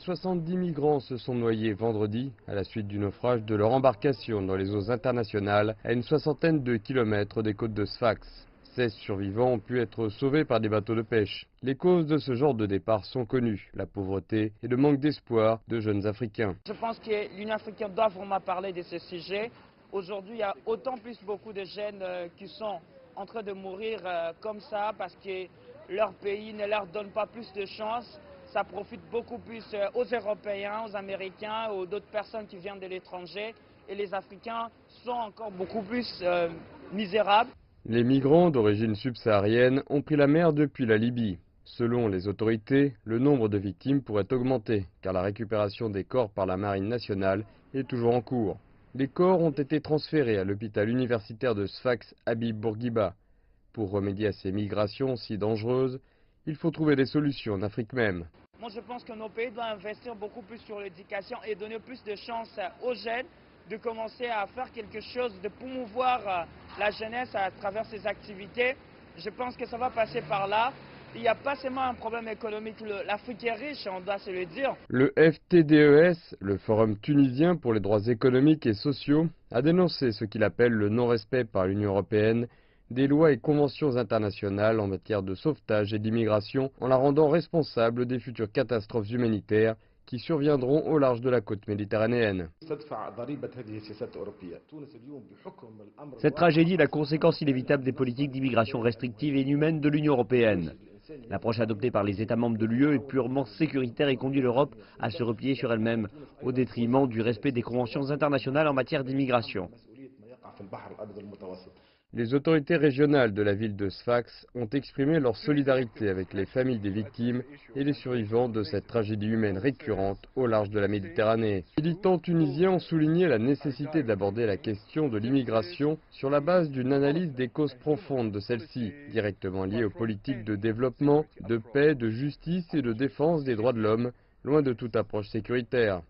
70 migrants se sont noyés vendredi à la suite du naufrage de leur embarcation dans les eaux internationales à une soixantaine de kilomètres des côtes de Sfax. 16 survivants ont pu être sauvés par des bateaux de pêche. Les causes de ce genre de départ sont connues, la pauvreté et le manque d'espoir de jeunes Africains. Je pense que l'Union africaine doit vraiment parler de ce sujet. Aujourd'hui, il y a autant plus beaucoup de jeunes qui sont en train de mourir comme ça parce que leur pays ne leur donne pas plus de chance. Ça profite beaucoup plus aux Européens, aux Américains ou d'autres personnes qui viennent de l'étranger. Et les Africains sont encore beaucoup plus misérables. Les migrants d'origine subsaharienne ont pris la mer depuis la Libye. Selon les autorités, le nombre de victimes pourrait augmenter car la récupération des corps par la marine nationale est toujours en cours. Les corps ont été transférés à l'hôpital universitaire de Sfax Habib Bourguiba. Pour remédier à ces migrations si dangereuses, il faut trouver des solutions en Afrique même. Moi, je pense que nos pays doivent investir beaucoup plus sur l'éducation et donner plus de chance aux jeunes de commencer à faire quelque chose, de promouvoir la jeunesse à travers ces activités. Je pense que ça va passer par là. Il n'y a pas seulement un problème économique, l'Afrique est riche, on doit se le dire. Le FTDES, le Forum tunisien pour les droits économiques et sociaux, a dénoncé ce qu'il appelle le non-respect par l'Union européenne des lois et conventions internationales en matière de sauvetage et d'immigration en la rendant responsable des futures catastrophes humanitaires qui surviendront au large de la côte méditerranéenne. Cette tragédie est la conséquence inévitable des politiques d'immigration restrictive et inhumaine de l'Union européenne. L'approche adoptée par les États membres de l'UE est purement sécuritaire et conduit l'Europe à se replier sur elle-même, au détriment du respect des conventions internationales en matière d'immigration. Les autorités régionales de la ville de Sfax ont exprimé leur solidarité avec les familles des victimes et les survivants de cette tragédie humaine récurrente au large de la Méditerranée. Les militants tunisiens ont souligné la nécessité d'aborder la question de l'immigration sur la base d'une analyse des causes profondes de celle-ci, directement liées aux politiques de développement, de paix, de justice et de défense des droits de l'homme, loin de toute approche sécuritaire.